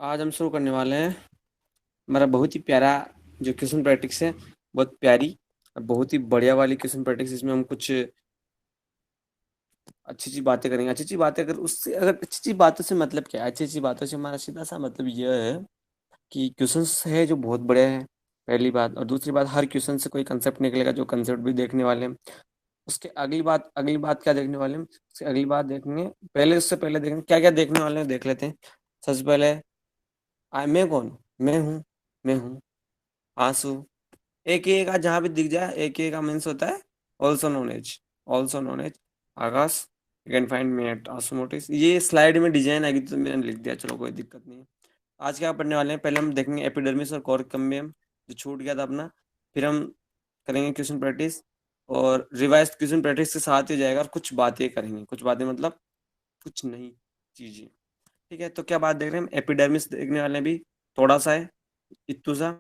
आज हम शुरू करने वाले हैं हमारा बहुत ही प्यारा जो क्वेश्चन प्रैक्टिस है। बहुत प्यारी और बहुत ही बढ़िया वाली क्वेश्चन प्रैक्टिस। इसमें हम कुछ अच्छी अच्छी बातें करेंगे। अच्छी अच्छी बातें अगर उससे अगर अच्छी अच्छी बातों से मतलब क्या है? अच्छी अच्छी बातों से हमारा सीधा सा मतलब यह है कि क्वेश्चंस है जो बहुत बड़े हैं, पहली बात। और दूसरी बात, हर क्वेश्चन से कोई कंसेप्ट निकलेगा, जो कंसेप्ट भी देखने वाले हैं। उसके अगली बात क्या देखने वाले हैं? उसके अगली बात देखेंगे। पहले उससे पहले देखेंगे क्या क्या देखने वाले हैं, देख लेते हैं। सबसे पहले मैं कौन हूँ? मैं हूँ आंसू। एक ही का जहां भी दिख जाए, एक ही का मीन्स होता है also known as Akash. You can find me at आंसू मोटिस। ये स्लाइड में डिजाइन आएगी तो मैंने लिख दिया, चलो कोई दिक्कत नहीं है। आज क्या पढ़ने वाले हैं? पहले हम देखेंगे एपिडर्मिस और कोर कैम्बियम, जो छूट गया था अपना। फिर हम करेंगे क्वेश्चन प्रैक्टिस, और रिवाइज क्वेश्चन प्रैक्टिस के साथ ही जाएगा। और कुछ बातें करेंगे, कुछ बातें मतलब कुछ नई चीजें। ठीक है, तो क्या बात देख रहे हैं? हम एपिडर्मिस देखने वाले हैं अभी, थोड़ा सा है, इतना सा।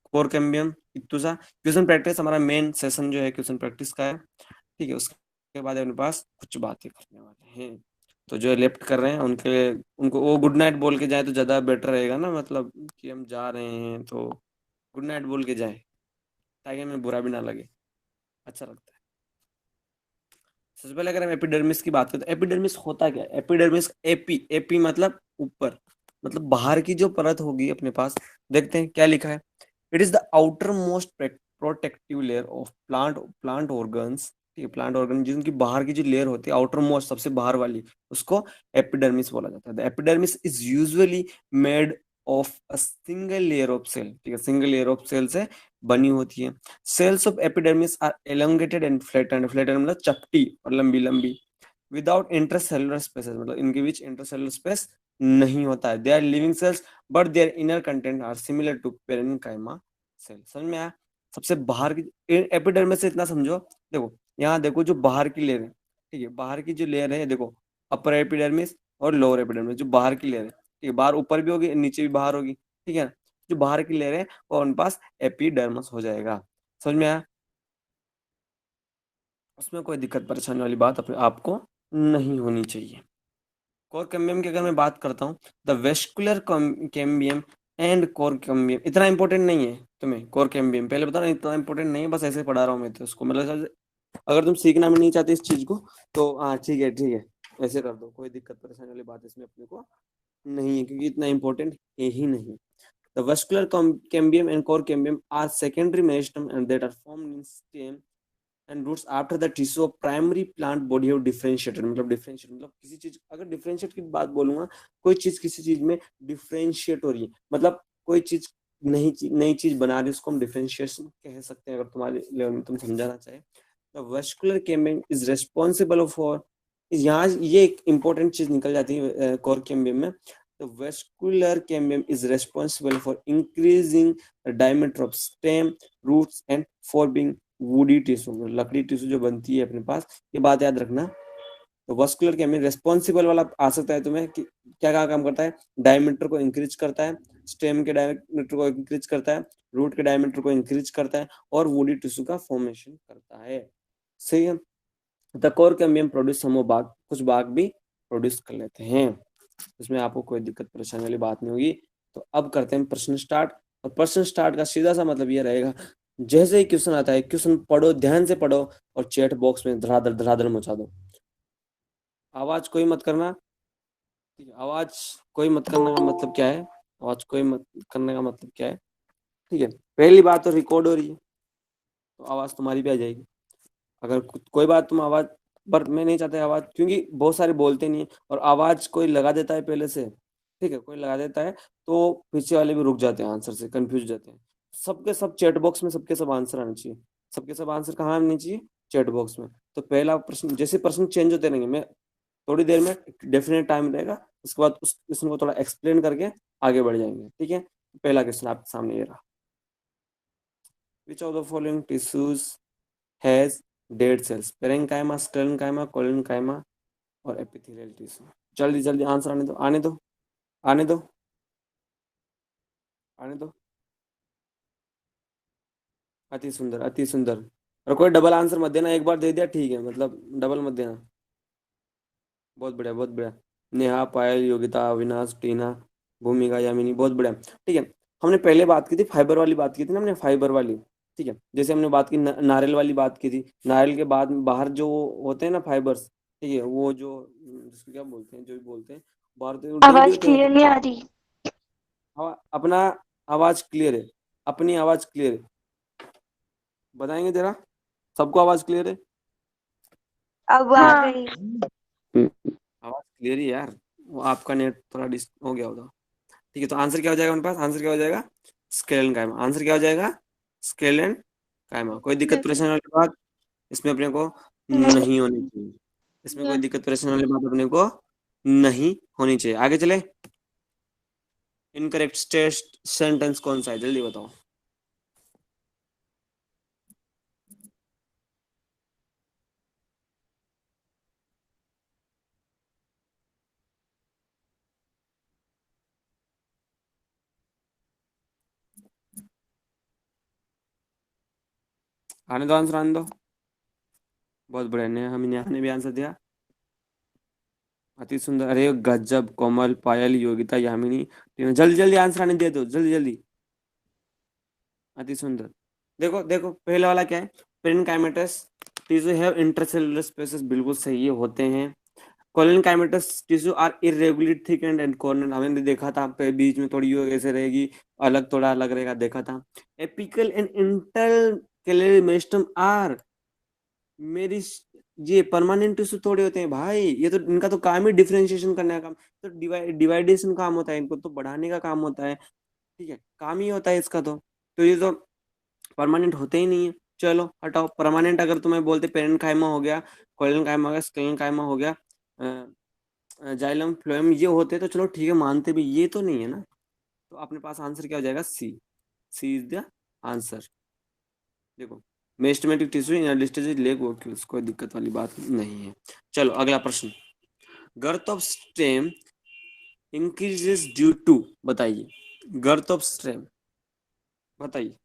कोर कैम्बियम इतना सा। क्वेश्चन प्रैक्टिस हमारा मेन सेशन जो है क्वेश्चन प्रैक्टिस का है। ठीक है, उसके बाद अपने पास कुछ बातें करने वाले हैं। तो जो लेफ्ट कर रहे हैं उनके उनको वो गुड नाइट बोल के जाए तो ज़्यादा बेटर रहेगा ना, मतलब कि हम जा रहे हैं तो गुड नाइट बोल के जाए, ताकि हमें बुरा भी ना लगे, अच्छा लगता है। सबसे पहले अगर हम एपिडर्मिस की बात करें तो एपिडर्मिस होता क्या है? एपिडर्मिस, एपी एपी मतलब ऊपर, मतलब बाहर की जो परत होगी अपने पास। देखते हैं क्या लिखा है। It is the outer most protective layer of plant organs. ठीक है, प्लांट ऑर्गन जिनकी बाहर की जो लेयर होती है, आउटर मोस्ट सबसे बाहर वाली, उसको एपिडर्मिस बोला जाता है। The epidermis is usually made of a single layer of cell. ठीक है, सिंगल लेयर ऑफ सेल से बनी होती है। Cells of epidermis are elongated and flattened. Flattened मतलब चपटी और लंबी लंबी। विदाउट इंटरसेलुलर स्पेसेस, मतलब इनके बीच इंटरसेलुलर स्पेस नहीं होता है। They are living cells but their inner content are similar to parenchyma cell. समझ में आया? सबसे बाहर की एपिडर्मिस से इतना समझो। देखो, यहाँ देखो जो बाहर की लेयर है। ठीक है, बाहर की जो लेयर है देखो, अपर एपिडर्मिस और लोअर एपिडर्मिस, जो बाहर की लेयर है। ठीक है, बाहर ऊपर भी होगी, नीचे भी बाहर होगी। ठीक है, जो बाहर की लेयर है वो उनके पास एपिडर्मिस हो जाएगा। समझ में आया? उसमें कोई दिक्कत परेशानी वाली बात अपने आपको नहीं होनी चाहिए। कोर कैम्बियम की अगर मैं बात करता हूँ, the vascular cambium and cork cambium इतना इंपॉर्टेंट नहीं है तुम्हें। कोर कैम्बियम पहले बता रहा हूँ, इतना इंपॉर्टेंट नहीं है, बस ऐसे पढ़ा रहा हूँ मैं तो उसको। मतलब अगर तुम सीखना भी नहीं चाहते इस चीज को तो हाँ ठीक है, ठीक है, ऐसे कर दो। कोई दिक्कत परेशानी वाली बात इसमें अपने को नहीं है, क्योंकि इतना इंपॉर्टेंट है ही नहीं। The vascular cambium and cork cambium are secondary meristem and that are formed in stem and roots after the tissue of primary plant body of differentiated. मतलब डिफरेंशिएट मतलब किसी चीज, अगर डिफरेंशिएट की बात बोलूंगा, कोई चीज किसी चीज में डिफरेंशिएट हो रही है, मतलब कोई चीज नई चीज बना रही है, उसको हम डिफरेंशिएशन कह सकते हैं, अगर तुम्हारे लेवल में तुम समझाना चाहे। The vascular cambium is responsible for, यहाँ ये एक इंपॉर्टेंट चीज निकल जाती है कोर कैम्बियम में। The vascular cambium is responsible for increasing the diameter of stem roots and for being woody tissue, लकड़ी टिश्यू जो बनती है अपने पास। ये बात याद रखना। तो वस्कुलर कैमिक रेस्पॉन्सिबल वाला आ सकता है तुम्हें कि क्या क्या काम करता है? डायमीटर को इंक्रीज करता है, स्टेम के डायमीटर को इंक्रीज करता है, रूट के डायमीटर को इंक्रीज करता है, और वुडी टिश्यू का फॉर्मेशन करता है। सही है। The cork cambium produce some bark, कुछ बाग भी प्रोड्यूस कर लेते हैं। इसमें आपको कोई दिक्कत परेशानी वाली बात नहीं होगी। तो अब करते हैं प्रश्न स्टार्ट। और प्रश्न स्टार्ट का सीधा सा मतलब ये रहेगा, जैसे ही क्वेश्चन आता है, क्वेश्चन पढ़ो, ध्यान से पढ़ो, और चैट बॉक्स में धड़ाधड़ धड़ाधड़ मचा दो। आवाज कोई मत करना। ठीक है, आवाज कोई मत करने का मतलब क्या है? आवाज कोई मत करने का मतलब क्या है? ठीक है, पहली बात तो रिकॉर्ड हो रही है, तो आवाज तुम्हारी भी आ जाएगी। अगर कोई बात तुम आवाज, पर मैं नहीं चाहता आवाज, क्योंकि बहुत सारे बोलते नहीं है, और आवाज कोई लगा देता है पहले से। ठीक है, कोई लगा देता है तो पीछे वाले भी रुक जाते हैं, आंसर से कंफ्यूज हो जाते हैं। सबके सब चैट बॉक्स में सबके सब आंसर आने चाहिए। सबके सब आंसर कहाँ आने चाहिए? चैट बॉक्स में। तो पहला प्रश्न, जैसे प्रश्न चेंज होते रहेंगे, मैं थोड़ी देर में डेफिनेट टाइम रहेगा, उसके बाद उस क्वेश्चन को थोड़ा एक्सप्लेन करके आगे बढ़ जाएंगे। ठीक है, पहला क्वेश्चन आपके सामने ये रहा। Which of the following tissues has dead cells? Parenchyma, sclerenchyma, collenchyma और एपिथेलियल टिश्यू। जल्दी जल्दी आंसर आने दो, आने दो, आने दो, आने दो। अति सुंदर, अति सुंदर। और कोई डबल आंसर मत देना, एक बार दे दिया ठीक है, मतलब डबल मत देना। बहुत बढ़िया, बहुत बढ़िया। नेहा, पायल, योगिता, अविनाश, टीना, भूमिका यामिनी, बहुत बढ़िया। ठीक है, हमने पहले बात की थी फाइबर वाली, बात की थी ना हमने, फाइबर वाली। ठीक है, जैसे हमने बात की नारियल वाली बात की थी, नारियल के बाद बाहर जो होते हैं ना फाइबर्स, ठीक है, वो जो जिसको क्या बोलते हैं, जो भी बोलते हैं, बाहर तो डंडी आवाज होते हैं क्लियर नहीं आ रही। अपना आवाज क्लियर है, अपनी आवाज क्लियर है, बताएंगे जरा, सबको आवाज क्लियर है? अब आ हाँ। गई। आवाज क्लियर ही यार, वो आपका नेट थोड़ा डिस हो गया होगा। ठीक है, तो आंसर क्या हो जाएगा मेरे पास, आंसर क्या हो जाएगा, स्केल एंड काइमा, आंसर क्या हो जाएगा, स्केल एंड काइमा। कोई दिक्कत परेशानी वाली बात इसमें अपने को नहीं। नहीं होनी चाहिए, इसमें कोई दिक्कत परेशानी वाली बात अपने को नहीं होनी चाहिए। आगे चले, इनकरेक्ट टेस्ट सेंटेंस कौन सा है, जल्दी बताओ। आने दो, आंसर आने दो। बहुत बढ़िया ने, हम नेहा ने भी आंसर दिया, अति सुंदर, अरे गजब, कोमल, पायल, योगिता, यामिनी, जल्दी जल्दी आंसर आने दे दो, जल्दी जल्दी, अति सुंदर। देखो देखो, पहले वाला क्या है, parenchymatous tissue have intercellular spaces, बिल्कुल सही ये होते हैं। Collenchymatous tissue are irregular thick and corner, हमने देखा था, बीच में थोड़ी यो ऐसे रहेगी, अलग थोड़ा अलग रहेगा, देखा था। एपिकल एंड इंटरकेलरी मेरिस्टम आर, मेरी, ये परमानेंट टिश्यू थोड़े होते हैं भाई, ये तो इनका तो काम ही डिफरेंशिएशन करने का काम, तो डिवाइडेशन काम होता है, इनको तो बढ़ाने का काम होता है। ठीक है, काम ही होता है इसका तो ये तो परमानेंट होते ही नहीं है। चलो हटाओ, परमानेंट अगर तुम्हें बोलते पेरेंट कायमा हो गया, कोलन कायमा हो गया, स्क्लेरन कायमा हो गया, जाइलम फ्लोएम ये होते तो चलो ठीक है, मानते भी, ये तो नहीं है ना। तो अपने पास आंसर क्या हो जाएगा, C, C is the answer. देखो, meristematic tissue in distance leg vacuoles, कोई दिक्कत वाली बात नहीं है। चलो अगला प्रश्न, girth of stem increases due to, बताइए, गर्थ ऑफ स्टेम, बताइए,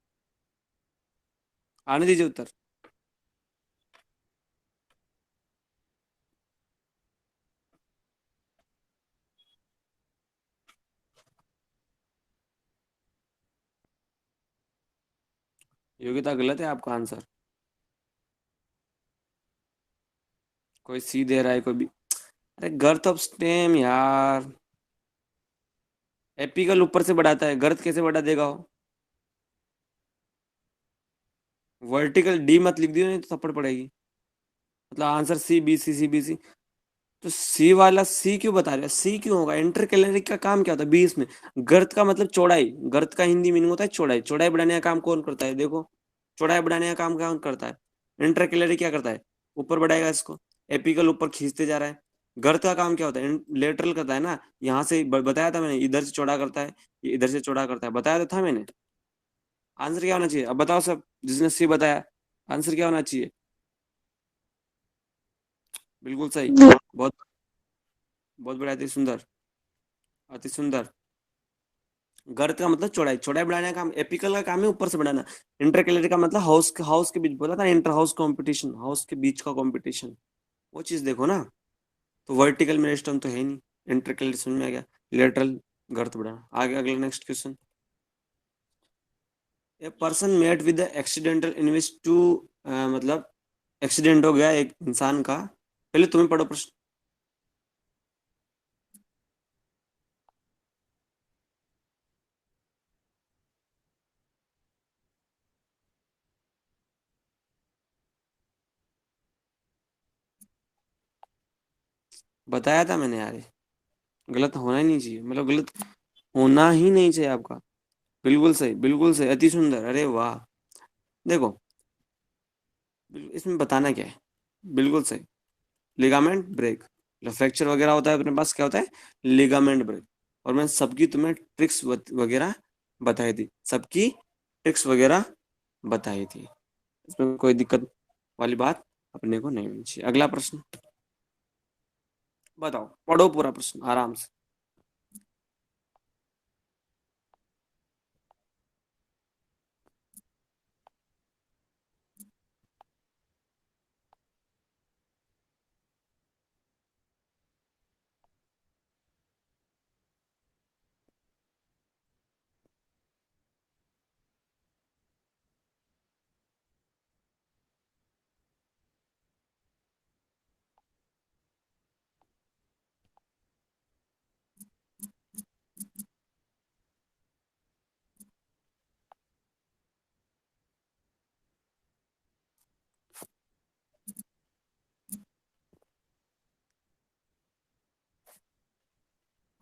आने दीजिए उत्तर। योग्यता गलत है आपका आंसर, कोई सी दे रहा है, कोई भी, अरे गर्थ ऑफ स्टेम यार, एपिकल ऊपर से बढ़ाता है, गर्थ कैसे बढ़ा देगा वो, वर्टिकल डी मत लिख दियो, नहीं तो थप्पड़ पड़ेगी। मतलब answer C B C, C B C, तो सी वाला सी क्यों बता रहे हो, सी क्यों होगा, इंटर कैलोरी का काम क्या होता है बीस में, गर्थ का मतलब चौड़ाई, गर्थ का हिंदी मीनिंग होता है चौड़ाई, चौड़ाई बढ़ाने का काम कौन करता है, देखो, चौड़ाई बढ़ाने का काम कौन करता है, इंटर कैलोरी क्या करता है, ऊपर बढ़ाएगा इसको, एपिकल ऊपर खींचते जा रहा है। गर्थ का काम क्या होता है, लेटरल करता है ना, यहाँ से बताया था मैंने, इधर से चौड़ा करता है, ये इधर से चौड़ा करता है, बताया तो था मैंने। आंसर क्या होना चाहिए, अब बताओ सब, जिसने सी बताया, आंसर क्या होना चाहिए, बिल्कुल सही, बहुत बहुत बढ़िया, अति सुंदर, अति सुंदर। गर्त का मतलब चौड़ाई, चौड़ाई बढ़ाने का काम, एपिकल का काम है ऊपर से बढ़ाना, इंटर कैलोरी का मतलब हाउस, हाउस के बीच बोला था, इंटर हाउस कंपटीशन, हाउस के बीच का कंपटीशन, वो चीज देखो ना। तो वर्टिकल में स्टोन तो है नहीं, इंटर कैलोरी समझ में आ गया, लेटरल गर्त बढ़ाना। आगे अगला next question, a person met with accidental in which two, मतलब एक्सीडेंट हो गया एक इंसान का, पहले तुम्हें पढ़ो प्रश्न। बताया था मैंने यार, ये गलत होना ही नहीं चाहिए, मतलब गलत होना ही नहीं चाहिए आपका, बिल्कुल सही, बिल्कुल सही, अति सुंदर, अरे वाह। देखो, इसमें बताना क्या है, बिल्कुल सही, लिगामेंट ब्रेक, फ्रैक्चर वगैरह होता है अपने पास, क्या होता है, लिगामेंट ब्रेक। और मैं सबकी तुम्हें ट्रिक्स वगैरह बताई थी, सबकी ट्रिक्स वगैरह बताई थी, इसमें कोई दिक्कत वाली बात अपने को नहीं होनी चाहिए। अगला प्रश्न, बताओ, पढ़ो पूरा प्रश्न आराम से।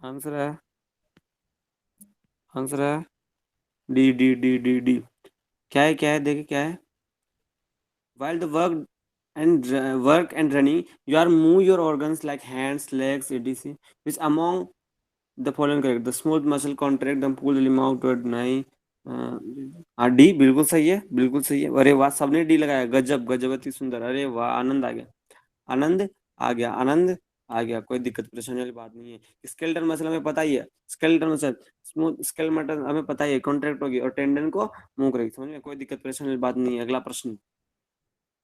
आंसर है, आंसर है D D D D D. क्या है देखिए क्या है। While the work and running, you are move your organs like hands, legs, etc. Which among the following correct? The smooth muscle contract, the pull the limb outward, नहीं। हाँ D बिल्कुल सही है, बिल्कुल सही है। अरे वाह, सबने डी लगाया, गजब गजब, अति सुंदर। अरे वाह, आनंद आ गया, आनंद आ गया, आनंद आ गया। कोई दिक्कत परेशानी वाली बात नहीं है। स्केलेटल मसल हमें पता ही है, skeletal muscle smooth scale muscle हमें पता ही है, कॉन्ट्रैक्ट होगी और टेंडन को मूव करेगी, समझ में, कोई दिक्कत परेशानी वाली बात नहीं है। अगला प्रश्न,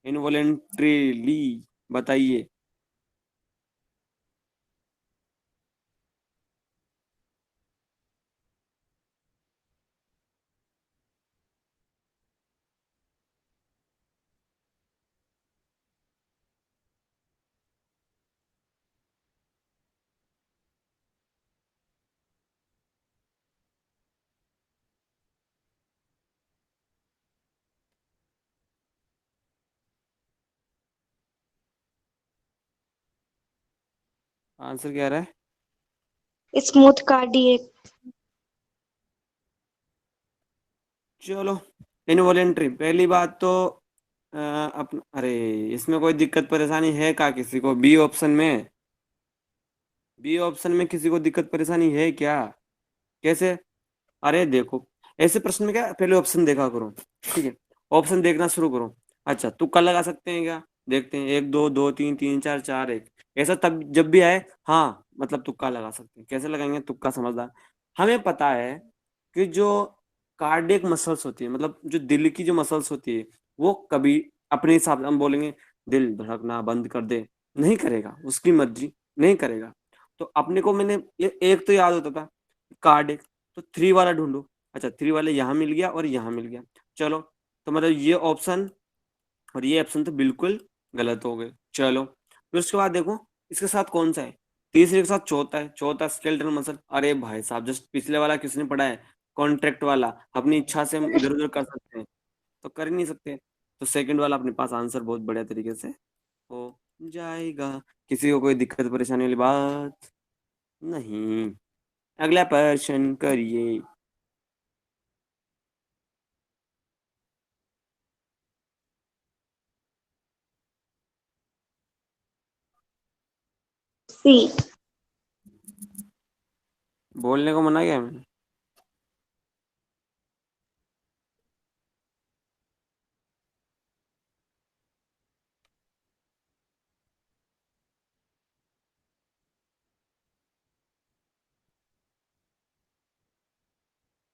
इनवॉलेंट्रीली बताइए। आंसर क्या आ रहा है? Smooth cardiac. चलो, इनवॉलेंट्री पहली बात तो अरे इसमें कोई दिक्कत परेशानी है क्या किसी को? बी ऑप्शन में, बी ऑप्शन में किसी को दिक्कत परेशानी है क्या? कैसे? अरे देखो, ऐसे प्रश्न में क्या, पहले ऑप्शन देखा करो, ठीक है, ऑप्शन देखना शुरू करो। अच्छा, तुक्का लगा सकते हैं क्या? देखते हैं, एक दो, दो तीन, तीन चार, चार एक, ऐसा तब जब भी आए, हाँ मतलब तुक्का लगा सकते हैं। कैसे लगाएंगे तुक्का? समझदार। हमें पता है कि जो कार्डियक मसल्स होती है, मतलब जो दिल की जो मसल्स होती है, वो कभी अपने हिसाब से हम बोलेंगे दिल धड़कना बंद कर दे, नहीं करेगा, उसकी मर्जी, नहीं करेगा। तो अपने को मैंने ये एक तो याद होता था, कार्डियक, तो थ्री वाला ढूंढो। अच्छा, थ्री वाले यहाँ मिल गया और यहाँ मिल गया। चलो, तो मतलब ये ऑप्शन और ये ऑप्शन तो बिल्कुल गलत हो गए। चलो, फिर उसके बाद देखो इसके साथ कौन सा है, तीसरे के साथ चौथा है, चौथा स्केलेटल मसल। अरे भाई साहब, जस्ट पिछले वाला किसने पढ़ा है? कॉन्ट्रैक्ट वाला। अपनी इच्छा से हम इधर उधर कर सकते हैं, तो कर ही नहीं सकते। तो सेकंड वाला अपने पास आंसर बहुत बढ़िया तरीके से हो जाएगा। किसी को कोई दिक्कत परेशानी वाली बात नहीं। अगला प्रश्न करिए। सी। बोलने को मना किया मैंने।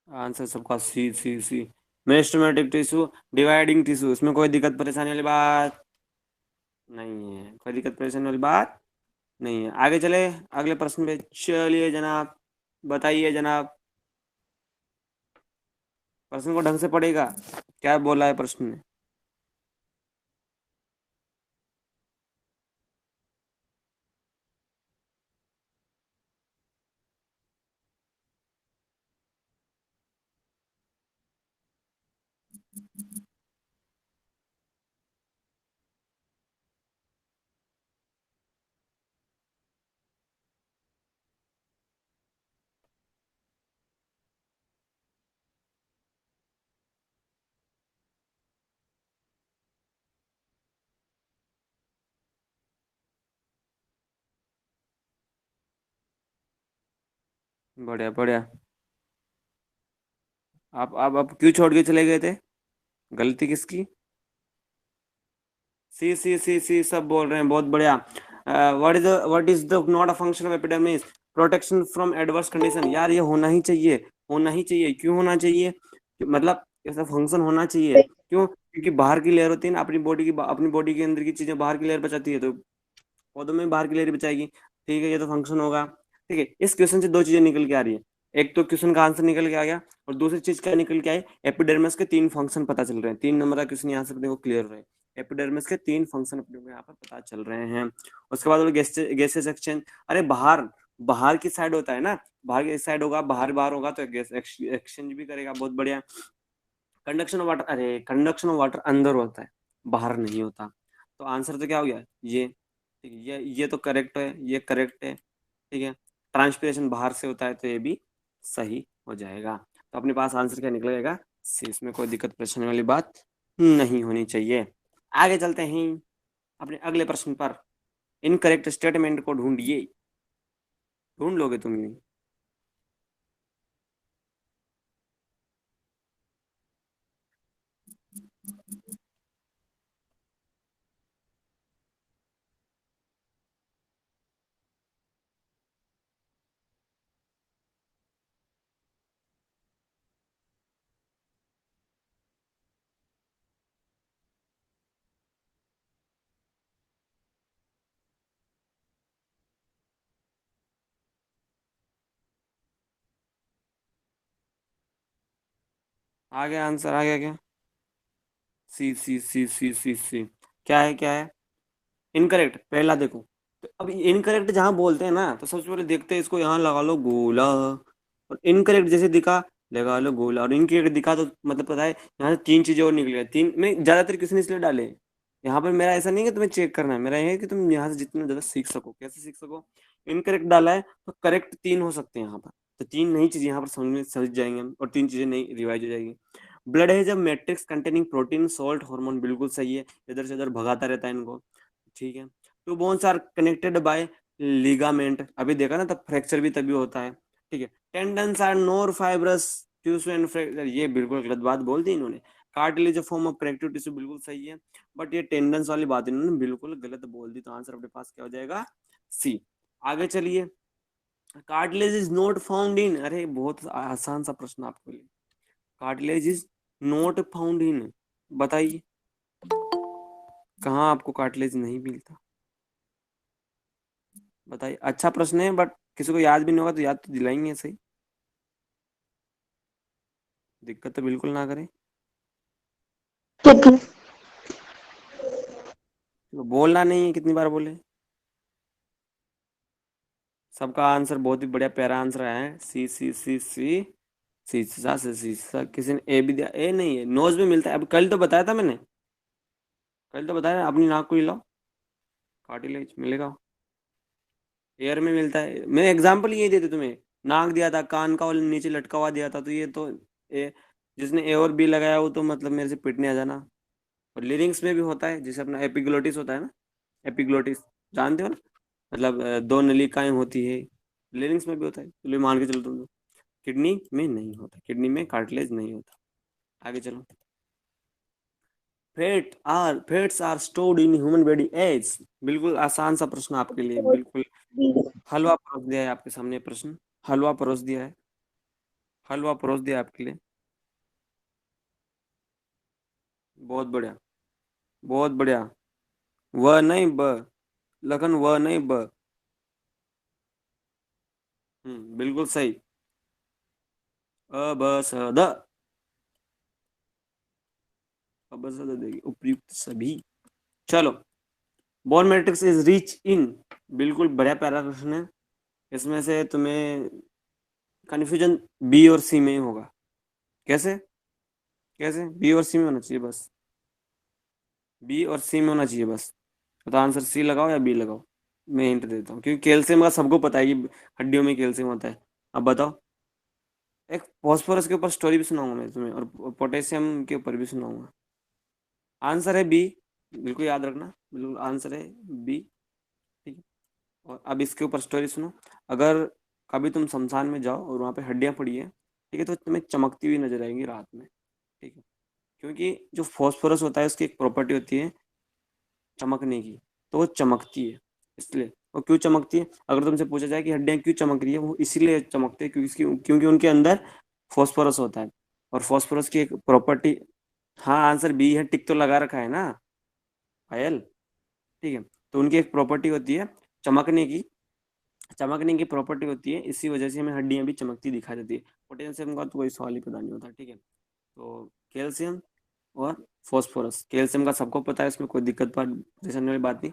आंसर सबका सी सी सी। मेरिस्टेमेटिक टिश्यू, डिवाइडिंग टिश्यू, इसमें कोई दिक्कत परेशानी वाली बात नहीं है, कोई दिक्कत परेशानी वाली बात नहीं है। आगे चले, अगले प्रश्न पे चलिए जनाब। बताइए जनाब, प्रश्न को ढंग से पढ़ेगा, क्या बोला है प्रश्न में? बढ़िया बढ़िया। आप क्यों छोड़ के चले गए थे? गलती किसकी? सी सी सी सी सब बोल रहे हैं, बहुत बढ़िया। What is the not a function of epidermis? Protection from adverse condition. यार ये होना ही चाहिए, होना ही चाहिए। क्यों होना चाहिए? मतलब ऐसा फंक्शन होना चाहिए, क्यों? क्योंकि बाहर की लेयर होती है ना, अपनी बॉडी के अंदर की चीजें बाहर की लेयर बचाती है, तो पौधों में बाहर की लेयर बचाएगी। ठीक है, ये तो फंक्शन होगा। ठीक है, इस क्वेश्चन से दो चीजें निकल के आ रही है। एक तो क्वेश्चन का आंसर निकल के आ गया, और दूसरी चीज क्या निकल के आई, एपिडर्मिस के तीन फंक्शन पता चल रहे हैं। 3 नंबर का क्वेश्चन यहाँ से अपने को क्लियर हो रहा है। एपिडर्मिस के तीन फंक्शन अपने को यहाँ पर पता चल रहे हैं। उसके बाद गैसेस एक्सचेंज। अरे बाहर, बाहर की साइड होता है ना, बाहर की साइड होगा, बाहर बाहर होगा तो गैस एक्सचेंज भी करेगा, बहुत बढ़िया। कंडक्शन ऑफ वाटर, अरे कंडक्शन ऑफ वाटर अंदर होता है, बाहर नहीं होता। तो आंसर तो क्या हो गया, ये। ठीक है, ये तो करेक्ट है, ये करेक्ट है। ठीक है। ट्रांसपिरेशन बाहर से होता है, तो ये भी सही हो जाएगा। तो अपने पास आंसर क्या निकलेगा? सी। इसमें कोई दिक्कत परेशानी वाली बात नहीं होनी चाहिए। आगे चलते हैं अपने अगले प्रश्न पर। इनकरेक्ट स्टेटमेंट को ढूंढिए। ढूंढ लोगे तुम भी? आ गया आंसर? आ गया क्या? सी सी सी सी सी सी। क्या है, क्या है? इनकरेक्ट पहला देखो। तो अब इनकरेक्ट जहां बोलते हैं ना, तो सबसे पहले देखते हैं इसको, यहाँ लगा लो गोला। और इनकरेक्ट जैसे दिखा, लगा लो गोला। और इनकरेक्ट दिखा तो मतलब पता है यहाँ से तीन चीजें और निकली है। तीन में ज्यादातर किसने इसलिए डाले? यहाँ पर मेरा ऐसा नहीं है कि तुम्हें चेक करना है, मेरा ये है कि तुम यहाँ से जितना ज्यादा सीख सको। कैसे सीख सको? इनकरेक्ट डाला है तो करेक्ट तीन हो सकते हैं यहाँ पर। तो तीन नई चीजें यहाँ पर समझ जाएंगे हम, और तीन चीजें नई रिवाइज हो जाएगी। ब्लड है जब matrix containing protein salt hormone, बिल्कुल सही है। इधर से उधर भगाता रहता है इनको। ठीक है। Two bones are connected by ligament, अभी देखा ना, तब फ्रैक्चर भी तभी होता है। ठीक है। Tendons are nor fibrous tissue and fracture, ये बिल्कुल गलत बात बोल दी इन्होंने। Cartilage form of connective tissue, बिल्कुल सही है। बट ये टेंडन्स वाली बात इन्होंने बिल्कुल गलत बोल दी, तो आंसर अपने पास क्या हो जाएगा? सी। आगे चलिए। Cartilage is not found in, अरे बहुत आसान सा प्रश्न आपके लिए। Cartilage is not found in, बताइए कहाँ आपको कार्टिलेज नहीं मिलता? बताइए। अच्छा प्रश्न है, बट किसी को याद भी नहीं होगा तो याद तो दिलाएंगे सही। दिक्कत तो बिल्कुल ना करें। कितने? तो बोलना नहीं है, कितनी बार बोले? सबका आंसर बहुत ही बढ़िया प्यारा आंसर आया है, सी सी सी सी। शीशा से शीशा, किसी ने ए भी दिया? ए नहीं है, नोज में मिलता है। अब कल तो बताया था मैंने, कल तो बताया, अपनी नाक को हिलाओ, कार्टिलेज मिलेगा। एयर में मिलता है। मैं एग्जांपल ये देते तुम्हें, नाक दिया था, कान का और नीचे लटका हुआ दिया था, तो ये तो ए, जिसने ए और बी लगाया वो तो मतलब मेरे से पिटने आ जाना। और लिरिंग्स में भी होता है, जैसे अपना एपिग्लोटिस होता है ना, एपिग्लोटिस जानते हो ना, मतलब दो नलिकाएं होती है, लिरिंग्स में भी होता है। चलिए मान के चलो तुम। किडनी में नहीं होता, किडनी में कार्टिलेज नहीं होता। आगे चलो। Fats are stored in human body as, बिल्कुल आसान सा प्रश्न आपके लिए, बिल्कुल। हलवा परोस दिया है आपके सामने प्रश्न, हलवा परोस दिया है, हलवा परोस दिया है आपके लिए। बहुत बढ़िया, बहुत बढ़िया। व नहीं ब, लखन व नहीं ब। बिल्कुल सही। अ ब स द, अब स द देगी उपयुक्त सभी। चलो। Bone matrix is rich in, बिल्कुल बढ़िया प्यारा क्वेश्चन है। इसमें से तुम्हें कंफ्यूजन बी और सी में ही होगा। कैसे? कैसे बी और सी में होना चाहिए बस, बी और सी में होना चाहिए बस। तो आंसर सी लगाओ या बी लगाओ। मैं हिंट देता हूँ, क्योंकि कैल्शियम का सबको पता है कि हड्डियों में कैल्शियम होता है। अब बताओ। एक फॉस्फोरस के ऊपर स्टोरी भी सुनाऊंगा मैं तुम्हें, और पोटेशियम के ऊपर भी सुनाऊंगा। आंसर है बी, बिल्कुल याद रखना, बिल्कुल आंसर है बी। ठीक है। और अब इसके ऊपर स्टोरी सुनो। अगर कभी तुम शमशान में जाओ और वहाँ पे हड्डियाँ पड़ी है, ठीक है, तो तुम्हें चमकती हुई नजर आएंगी रात में। ठीक है। क्योंकि जो फॉस्फोरस होता है उसकी एक प्रॉपर्टी होती है चमकने की, तो वो चमकती है इसलिए। और क्यों चमकती है? अगर तुमसे पूछा जाए कि हड्डियां क्यों चमक रही है, वो इसीलिए चमकते हैं क्योंकि उनके अंदर फॉस्फोरस होता है। और फॉस्फोरस की एक प्रॉपर्टी। हाँ आंसर बी है, टिक तो लगा रखा है ना पायल। ठीक है। तो उनकी एक प्रॉपर्टी होती है चमकने की, चमकने की प्रॉपर्टी होती है, इसी वजह से हमें हड्डियां भी चमकती दिखाई देती है। पोटेशियम का तो कोई सवाल ही पैदा नहीं होता। ठीक है। तो कैल्शियम और फॉस्फोरस, कैल्शियम का सबको पता है, इसमें कोई दिक्कत परेशानी वाली बात नहीं।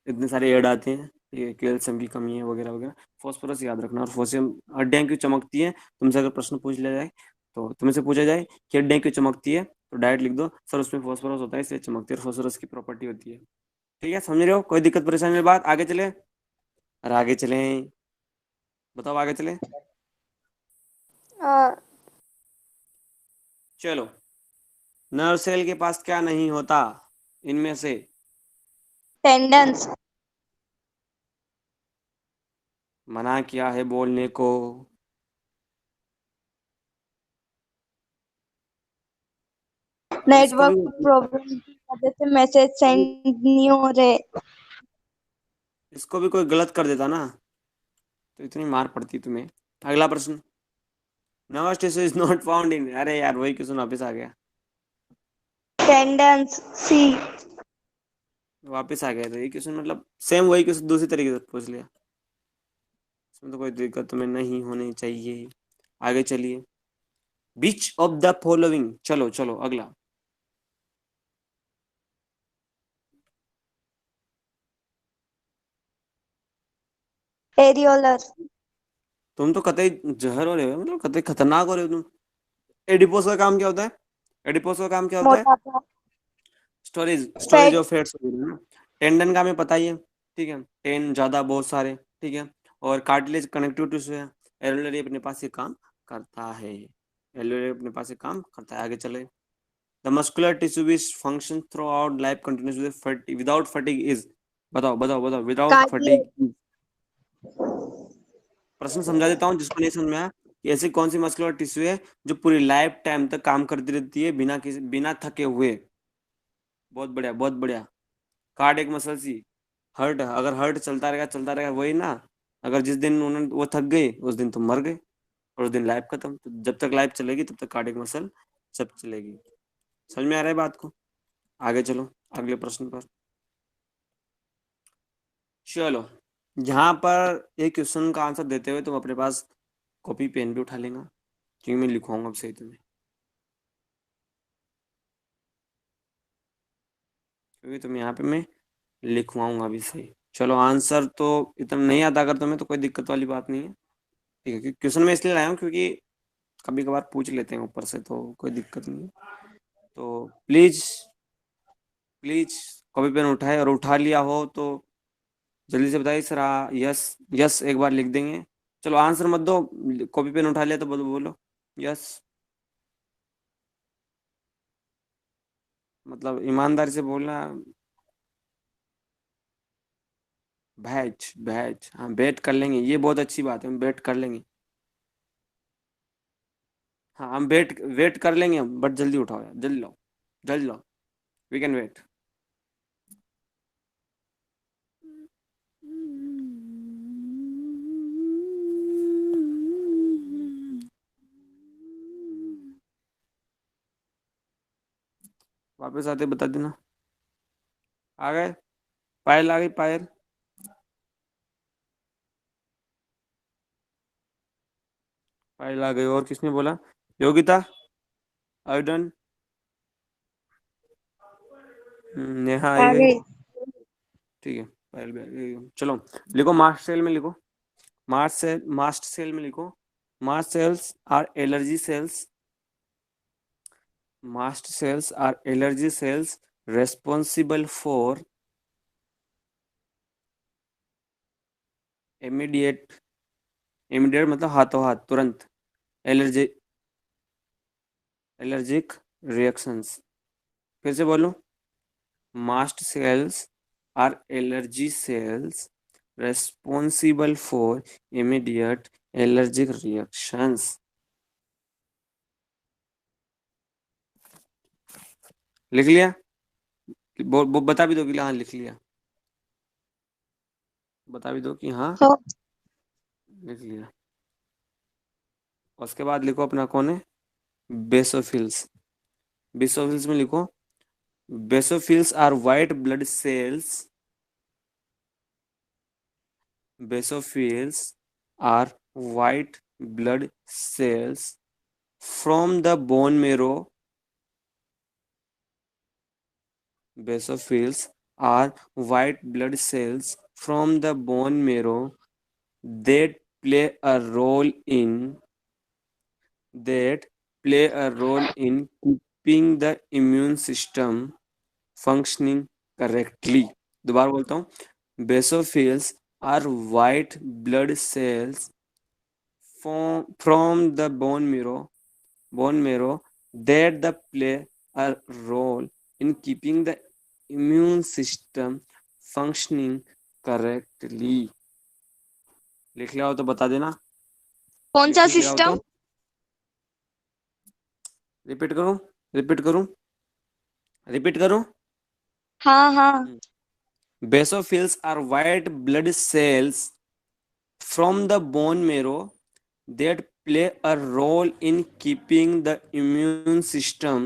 इतने सारे ऐड आते हैं, ये कैल्शियम की कमी है वगैरह वगैरह। फॉस्फोरस याद रखना। और फॉस्फोरस, हड्डियां क्यों चमकती है, तुमसे अगर प्रश्न पूछ लिया जाए, तो तुमसे पूछा जाए कि हड्डियां क्यों चमकती है, तो डायरेक्ट लिख दो सर उसमें फॉस्फोरस होता है इसलिए चमकती है, और फॉस्फोरस की प्रॉपर्टी होती है। ठीक है, समझ रहे हो? कोई दिक्कत परेशानी वाली बात? आगे चले और आगे चलें। बताओ आगे चले। चलो, नर्व सेल के पास क्या नहीं होता इनमें से? टेंडेंस। मना किया है बोलने को। अरे इसको भी, नेटवर्क प्रॉब्लम की वजह से मैसेज सेंड नहीं हो रहे। इसको भी कोई गलत कर देता ना, तो इतनी मार पड़ती तुम्हें। अगला प्रश्न। Nervous tissue is not found in, अरे यार वही क्वेश्चन वापस आ गया। टेंडेंस सी। वापस आ गया, तो ये क्वेश्चन मतलब सेम वही क्वेश्चन दूसरी तरीके से पूछ लिया। इसमें तो कोई दिक्कत तुम्हें नहीं होनी चाहिए। आगे चलिए। बीच ऑफ द फॉलोइंग, चलो चलो अगला। एरियोलर। तुम तो कतई जहर हो रहे हो, मतलब कतई खतरनाक हो रहे हो तुम। एडिपोस का काम क्या होता है? एडिपोस का काम क्या होता है? मोटापा। Storage, storage fat. Of fats वगैरह ना। टेंडन का हमें पता ही है, ठीक है, टेन ज्यादा बहुत सारे, ठीक है। और कार्टिलेज कनेक्टिव टिश्यू है। एलुलरी अपने पास ये काम करता है, एलुलरी अपने पास ये काम करता है। आगे चले। The muscular tissue which function through out life continuous without fatigue is, बताओ बताओ बताओ, विदाउट कार्डियक। फटीग। प्रश्न समझा देता हूँ जिसको नहीं समझ में आया, कि ऐसी कौन सी मस्कुलर टिश्यू है जो पूरी लाइफ टाइम तक काम करती रहती है बिना थके हुए। बहुत बढ़िया बहुत बढ़िया। कार्डियक मसल सी। हर्ट, अगर हर्ट चलता रहेगा वही ना। अगर जिस दिन उन्होंने वो थक गई उस दिन तुम मर गए, और उस दिन लाइफ खत्म। तो जब तक लाइफ चलेगी तब तक कार्डियक मसल सब चलेगी। समझ में आ रहा है बात को? आगे चलो अगले प्रश्न पर। चलो, यहाँ पर एक क्वेश्चन का आंसर देते हुए तुम अपने पास कॉपी पेन भी उठा लेना, क्योंकि मैं लिखवाऊंगा अब सही तुम्हें, क्योंकि तुम यहाँ पे मैं लिखवाऊंगा अभी सही। चलो, आंसर तो इतना नहीं आता अगर तुम्हें, तो कोई दिक्कत वाली बात नहीं है, ठीक है। क्योंकि क्वेश्चन मैं इसलिए लाया हूँ क्योंकि कभी कभार पूछ लेते हैं ऊपर से, तो कोई दिक्कत नहीं है। तो प्लीज प्लीज कॉपी पेन उठाए, और उठा लिया हो तो जल्दी से बताइए सर। हाँ, यस यस एक बार लिख देंगे। चलो आंसर मत दो, कॉपी पेन उठा लिया तो बोलो बोलो यस। मतलब ईमानदारी से बोलना। बैच बैच, हाँ बेट कर लेंगे, ये बहुत अच्छी बात है, हम बेट कर लेंगे। हाँ हम वेट वेट कर लेंगे, बट जल्दी उठाओ यार, जल्दी लाओ, जल्दी लाओ। We can wait. वापस आते बता देना। आ गए? पायल आ गई, पायल। पायल आ गई, और किसने बोला? योगिता, अर्डन, नेहा आई आ गई। गई। ठीक है, पायल भी आ गई। चलो लिखो, मास्ट सेल में लिखो। मास्ट सेल में लिखो। Mast cells are allergy cells. Mast cells are allergy cells responsible for immediate, immediate मतलब हाथों हाथ तुरंत, एलर्जी एलर्जिक रिएक्शंस। फिर से बोलो। Mast cells are allergy cells responsible for immediate allergic reactions। लिख लिया? बता भी दो कि हाँ लिख लिया, बता भी दो कि हाँ हो। लिख लिया। उसके बाद लिखो अपना कौन है, बेसोफिल्स। बेसोफिल्स में लिखो, basophils are white blood cells. Basophils are white blood cells from the bone marrow. Basophils are white blood cells from the bone marrow that play a role in that play a role in keeping the immune system functioning correctly। दोबारा बोलता हूँ, basophils are white blood cells from the bone marrow that the play a role in keeping the immune system functioning correctly. लिख लिया हो तो बता देना. कौन सा लिख लिया हो तो सिस्टम? रिपीट करूं. रिपीट करूं. रिपीट करूं. हाँ हाँ। Basophils are white blood cells from the bone marrow that play a role in keeping the immune system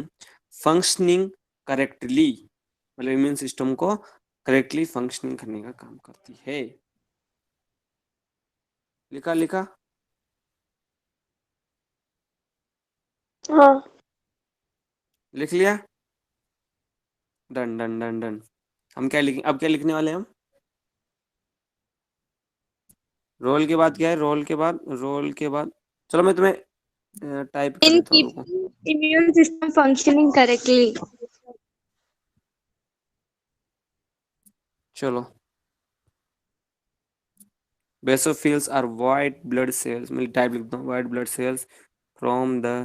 functioning correctly. मतलब इम्यून सिस्टम को करेक्टली फंक्शनिंग करने का काम करती है. लिखा लिखा. हाँ। लिख लिया. Done done done done. हम क्या लिखें अब? क्या लिखने वाले हैं हम? रोल के बाद क्या है? रोल के बाद चलो मैं तुम्हें टाइप कर इन देता हूँ. रुको. Keeping immune system functioning correctly. चलो. Basophils are white blood cells. मैं टाइप लिखता हूँ. White blood cells from the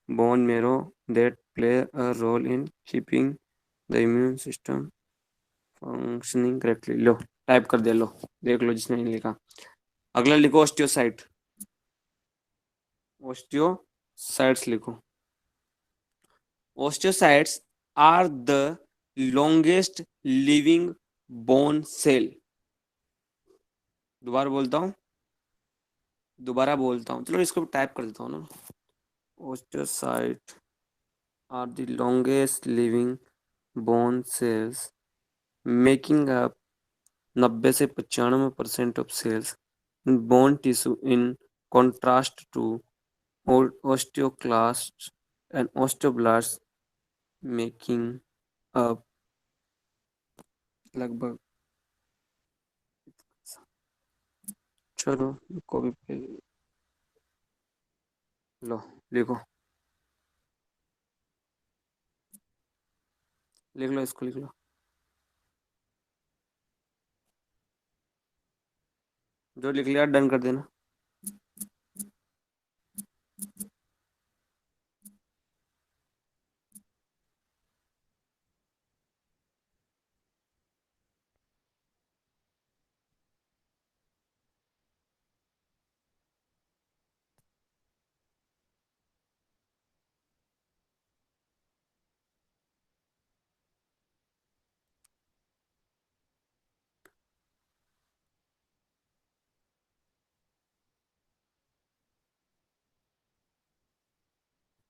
bone marrow that play a role in keeping the immune system functioning correctly. Low type कर दे. लो देख लो जिसने नहीं लिखा. अगला लिखो ऑस्टियोसाइट. ऑस्टियोसाइट्स लिखो. Osteocytes are the longest living bone cell. दोबारा बोलता हूँ. चलो इसको टाइप कर देता हूँ ना. Osteocytes are the longest living bone cells, making up 90 से 95% of cells in bone tissue in contrast to osteoclasts and osteoblasts, making up लगभग. चलो कॉपी पे लो. लिखो. लिख लो इसको. लिख लो. जो लिख लिया डन कर देना.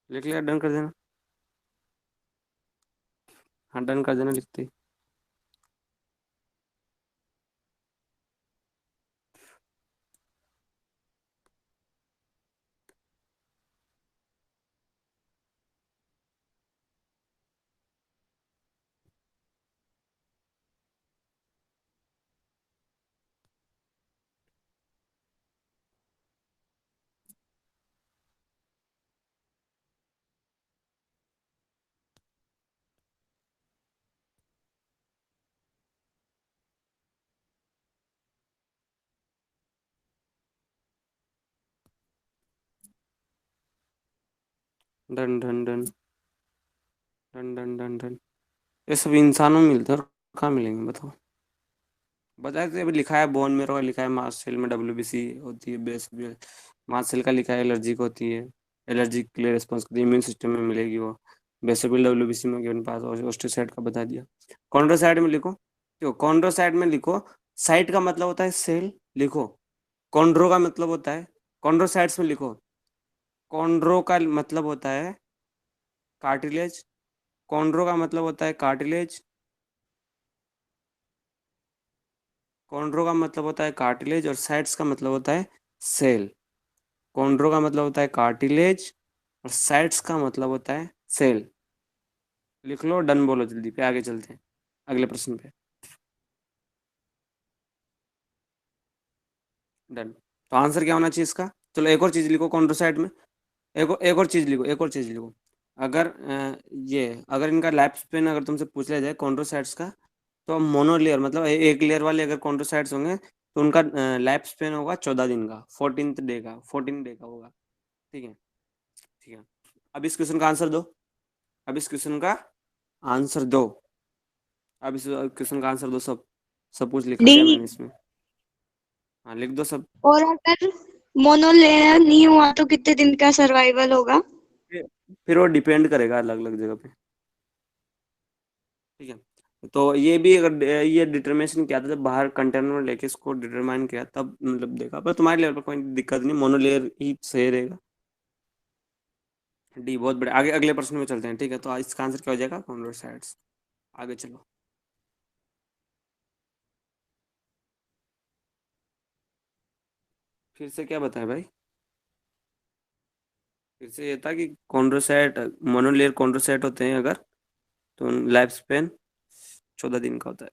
लिख लिया डन कर देना. हाँ डन कर देना लिखते ही. Done done done done done done done. ये सब इंसानों में मिलते हैं और कहाँ मिलेंगे बताओ. बताया तो अभी लिखा है बोन मेरो का. लिखा है मास्ट सेल में WBC होती है. बेस मास्ट सेल का लिखा है एलर्जिक होती है. एलर्जिक के लिए रिस्पॉन्स करती है. इम्यून सिस्टम में मिलेगी वो. बेसोबिल WBC में गिवन पास. ओस्टियोसाइट का बता दिया. कॉन्ड्रोसाइट में लिखो. देखो कॉन्ड्रोसाइट में लिखो. साइट का मतलब होता है सेल. लिखो. कॉन्ड्रो का मतलब होता है. कॉन्ड्रोसाइट्स में लिखो. कॉन्ड्रो का मतलब होता है कार्टिलेज. कॉन्ड्रो का मतलब होता है कार्टिलेज. कॉन्ड्रो का मतलब होता है कार्टिलेज और साइट्स का मतलब होता है सेल. कॉन्ड्रो का मतलब होता है कार्टिलेज और साइट्स का मतलब होता है सेल. लिख लो. डन बोलो जल्दी. पे आगे चलते हैं अगले प्रश्न पे. डन. तो आंसर क्या होना चाहिए इसका? चलो एक और चीज लिखो कॉन्ड्रोसाइट में. एक और चीज लिखो. एक और चीज लिखो. अगर अगर इनका लाइफ स्पेन अगर तुमसे पूछ लिया जाए कॉन्ड्रोसाइट्स का, तो मोनोलेयर मतलब एक लेयर वाले अगर कॉन्ड्रोसाइट्स होंगे तो उनका लाइफ स्पेन होगा 14 दिन का, 14th डे का, 14 डे का होगा। ठीक है। ठीक है। अब इस क्वेश्चन का आंसर दो। अब इस क्वेश्चन का आंसर दो। अब इस क्वेश्चन का आंसर दो सब। सब कुछ लिखा डी। दिया मैंने इसमें। हाँ, लिख दो सब। और अगर मोनोलेयर नहीं हुआ तो कितने दिन का सर्वाइवल होगा? फिर फिर वो डिपेंड करेगा अलग अलग जगह पे। ठीक है। तो ये भी अगर ये डिटर्मिनेशन किया था जब बाहर कंटेनर में लेके इसको डिटरमाइन किया तब मतलब देखा, पर तुम्हारे लेवल पर कोई दिक्कत नहीं, मोनोलेयर ही सही रहेगा। डी बहुत बड़े। आगे अगले प्रश्न में चलते हैं। ठीक है, तो इसका आंसर क्या हो जाएगा? कॉन्ड्रोसाइट्स। आगे चलो। फिर से क्या बताया भाई? फिर से ये था कि कॉन्ड्रोसाइट, मोनोलेयर कॉन्ड्रोसाइट होते हैं अगर, तो लाइफ स्पेन 14 दिन का होता है।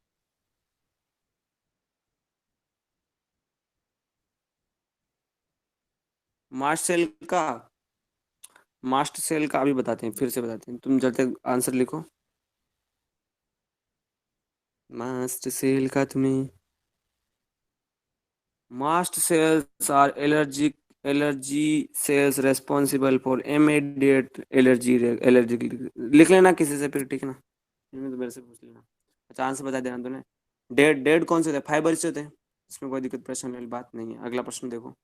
मास्ट सेल का, मास्ट सेल का अभी बताते हैं, फिर से बताते हैं, तुम जब तक आंसर लिखो। मास्ट सेल का तुम्हें, mast cells are allergy cells responsible for immediate allergy लिख लेना किसी से फिर, ठीक है ना? इनमें तो मेरे से पूछ लेना। अच्छा, आंसर बता देना तूने। डेड डेड कौन से होते हैं? फाइबर से होते हैं। इसमें कोई दिक्कत परेशानी वाली बात नहीं है। अगला प्रश्न देखो।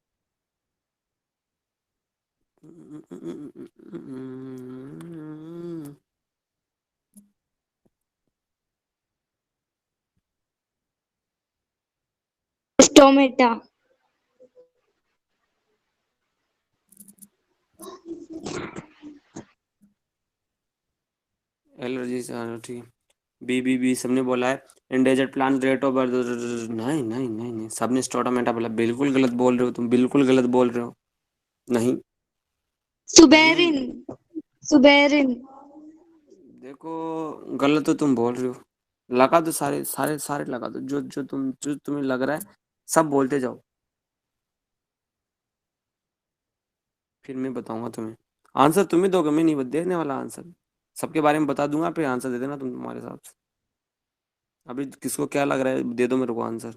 स्टोमेटा। एलर्जी से, हाँ, ठीक है। बी सबने बोला है। Endangered plant rate of birth, नहीं नहीं नहीं नहीं, सबने स्टोटामेटा बोला। बिल्कुल गलत बोल रहे हो तुम, बिल्कुल गलत बोल रहे हो। नहीं। नहीं। सुबेरिन। सुबेरिन। देखो, गलत तो तुम बोल रहे हो। लगा दो सारे सारे सारे, लगा दो जो तुम्हें लग रहा है, सब बोलते जाओ। फिर मैं बताऊंगा तुम्हें। आंसर तुम ही दोगे, मैं नहीं देने वाला आंसर। सबके बारे में बता दूंगा, फिर आंसर दे देना तुम तुम्हारे हिसाब से। अभी किसको क्या लग रहा है, दे दो मेरे को आंसर।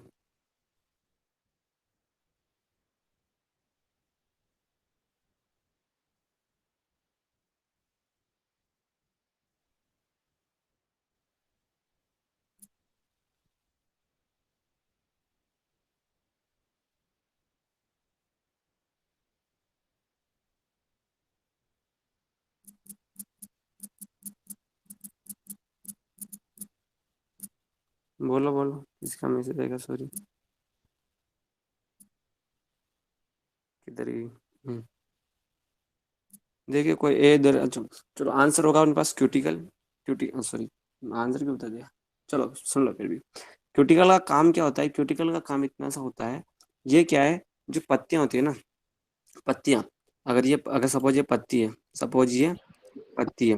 बोलो बोलो, किसका मैसेज आएगा? सॉरी, किधर ही। देखिए कोई ए इधर, अच्छा। चलो, आंसर होगा उनके पास क्यूटिकल। सॉरी, आंसर क्यों बता दिया? चलो सुन लो फिर भी। क्यूटिकल का काम क्या होता है? क्यूटिकल का काम इतना सा होता है। ये क्या है? जो पत्तियां होती है ना, पत्तियां, अगर सपोज ये पत्ती है, सपोज ये पत्ती है,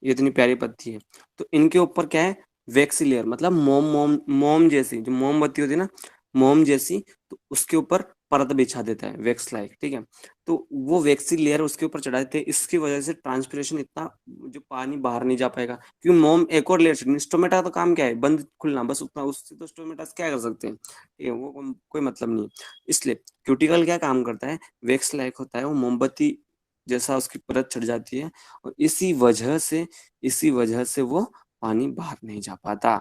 ये इतनी प्यारी पत्ती है, तो इनके ऊपर क्या है? वैक्स लेयर, मतलब मोम मोम मोम जैसी, जो मोमबत्ती होती है ना, मोम जैसी, तो उसके ऊपर परत बिछा देता है वैक्स लाइक। ठीक है। तो वो वैक्सी लेयर उसके ऊपर चढ़ा देते हैं, इसकी वजह से ट्रांसपिरेशन इतना, जो पानी बाहर नहीं जा पाएगा, क्योंकि मोम एक और लेयर। स्टोमेटा का तो काम क्या है? बंद खुलना बस, उतना, उससे तो स्टोमेटा क्या कर सकते हैं? ठीक है, वो कोई मतलब नहीं। इसलिए क्यूटिकल क्या काम करता है? वैक्स लाइक होता है, वो मोमबत्ती जैसा उसकी परत चढ़ जाती है, और इसी वजह से वो पानी बाहर नहीं जा पाता।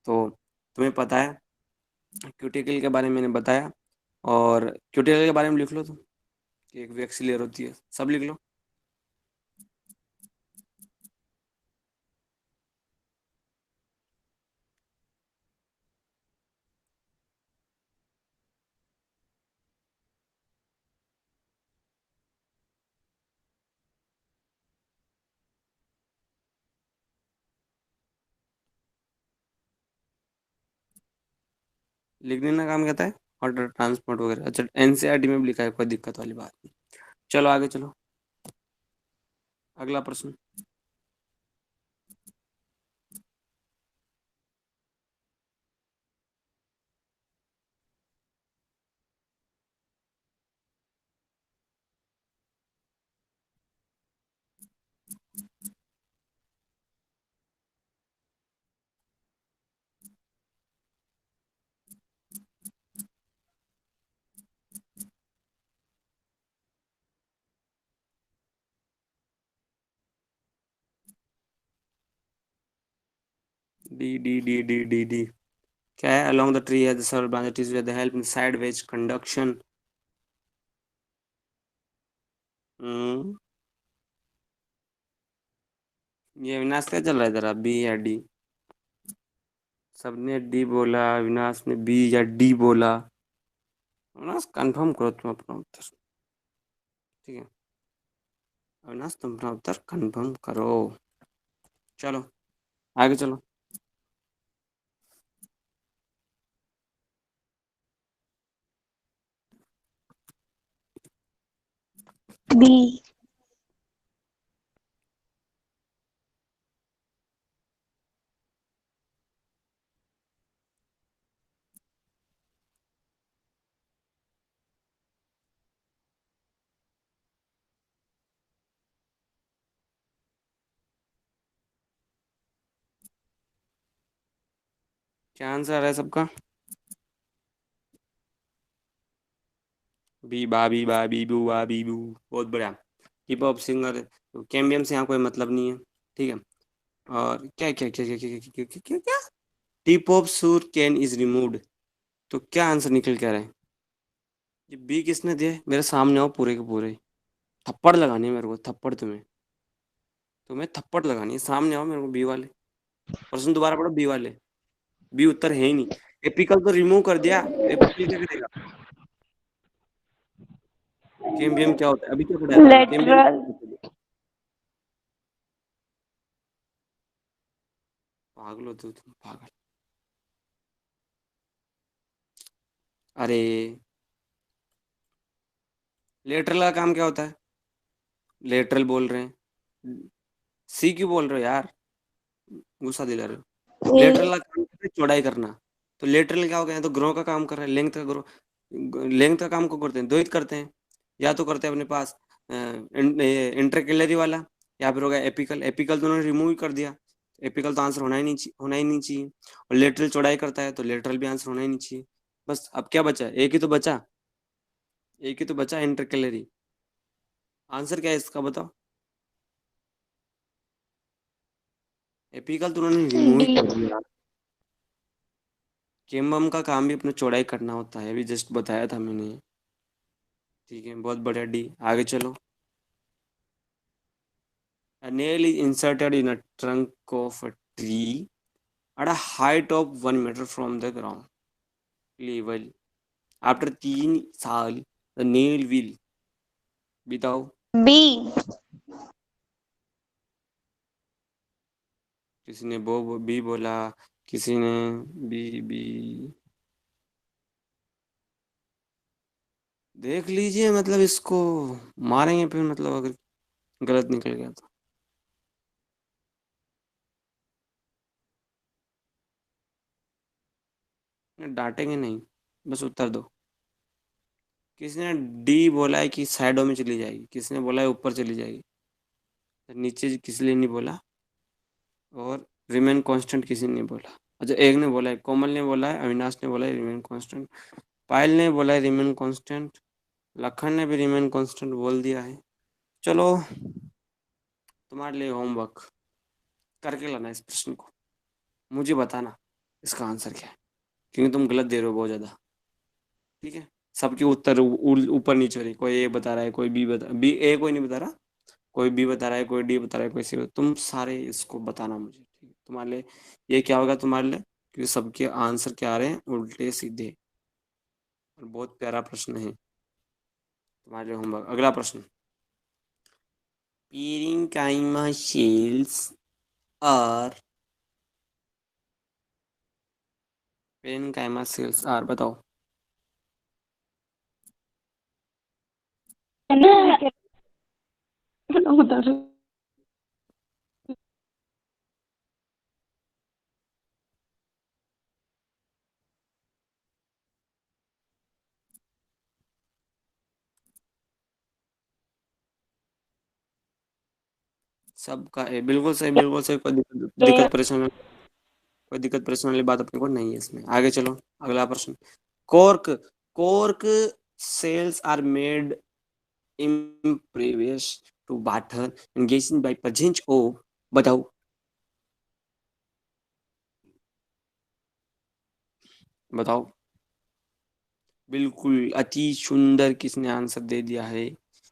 तो तुम्हें पता है क्यूटिकल के बारे में मैंने बताया। और क्यूटिकल के बारे में लिख लो तुम, कि एक वैक्स लेयर होती है, सब लिख लो। लिखने का काम कहता है वाटर ट्रांसपोर्ट वगैरह। अच्छा, एनसीईआरटी में भी लिखा है, कोई दिक्कत वाली बात नहीं। चलो आगे चलो। अगला प्रश्न। डी क्या है? along the tree has several branches with the help in sideways conduction. हम्म ये अविनाश क्या चल रहा है इधर? बी या डी? सबने डी बोला, अविनाश ने बी या डी बोला। अविनाश कंफर्म करो तुम अपना उत्तर। ठीक है, अविनाश तुम अपना उत्तर कंफर्म करो। चलो आगे चलो। बी। क्या आंसर है सबका? बी बा बी बू बा बी बू। बहुत बढ़िया। हिप हॉप सिंगर कैम्बियम से यहाँ कोई मतलब नहीं है। ठीक है। और क्या क्या क्या क्या क्या क्या क्या क्या क्या टिप ऑफ सूर कैन इज रिमूव्ड। तो क्या आंसर निकल क्या रहा है? ये बी किसने दिया है? मेरे सामने आओ पूरे के पूरे। थप्पड़ लगानी है मेरे को, थप्पड़ तुम्हें। तुम्हें थप्पड़ लगानी है, सामने आओ मेरे को बी वाले। प्रश्न दोबारा पढ़ो बी वाले। बी उत्तर है ही नहीं। एपिकल तो रिमूव कर दिया, एपिकल क्या करेगा? कैम्बियम क्या होता है? अभी क्या पढ़ाया था अभी? Cambium lateral. पागल हो तुम पागल। अरे लेटरल का काम क्या होता है? लेटरल बोल रहे हैं, सी क्यों बोल रहे हो यार? गुस्सा दिला रहे हो। ए। लेटरल का काम है चौड़ाई करना। तो लेटरल क्या हो गया? तो ग्रो का काम कर रहा है, लेंथ का ग्रो। लेंथ का काम को करते हैं, द्वैत करते हैं। या तो करते हैं अपने पास इंटरकेलरी वाला, या फिर हो गया एपिकल। एपिकल तो उन्होंने रिमूव ही कर दिया। एपिकल तो आंसर होना ही नहीं चाहिए। और लेटरल चौड़ाई करता है, तो लेटरल भी आंसर होना ही नहीं चाहिए। बस अब क्या बचा? एक ही तो बचा। एक ही तो बचा, इंटरकेलरी। आंसर क्या है इसका बताओ? एपिकल तो उन्होंने रिमूव ही डी। कर दिया। केम्बम का काम भी अपना चौड़ाई करना होता है, अभी जस्ट बताया था मैंने। ठीक है, बहुत बढ़िया डी। आगे चलो। A nail is inserted in a trunk of a tree at a height of 1 meter from the ground level. After 3 साल, the nail will बताओ। बी। किसी ने बो बी बोला, किसी ने बी बी। देख लीजिए, मतलब इसको मारेंगे फिर, मतलब अगर गलत निकल गया तो। डांटेंगे नहीं, बस उत्तर दो। किसी ने डी बोला है कि साइडों में चली जाएगी, किसी ने बोला है ऊपर चली जाएगी, नीचे किसी ने नहीं बोला। और रिमेन कांस्टेंट किसी ने नहीं बोला। अच्छा, एक ने बोला है, कोमल ने बोला है, अविनाश ने बोला है रिमेन कांस्टेंट, पायल ने बोला है रिमेन कांस्टेंट, लखन ने भी रिमेन कांस्टेंट बोल दिया है। चलो, तुम्हारे लिए होमवर्क करके लाना इस प्रश्न को, मुझे बताना इसका आंसर क्या है, क्योंकि तुम गलत दे रहे हो बहुत ज़्यादा। ठीक है, सबके उत्तर ऊपर नीचे हो रही, कोई ए बता रहा है, कोई बी बता, बी ए कोई नहीं बता रहा, कोई बी बता रहा है, कोई डी बता रहा है, कोई सी तुम सारे इसको बताना मुझे। ठीक है, तुम्हारे लिए ये क्या होगा तुम्हारे लिए, क्योंकि सबके आंसर क्या आ रहे हैं, उल्टे सीधे। और बहुत प्यारा प्रश्न है तुम्हारे लिए होमवर्क। अगला प्रश्न। Parenchyma cells are parenchyma cells are बताओ। उधर। सबका ए, बिल्कुल सही, बिल्कुल सही। कोई दिक्कत परेशानी, कोई दिक्कत परेशानी वाली बात अपने को नहीं है इसमें। आगे चलो, अगला प्रश्न। Cork cork cells are made impervious to water engaging by presence of बताओ। बताओ। बिल्कुल अति सुंदर, किसने आंसर दे दिया है?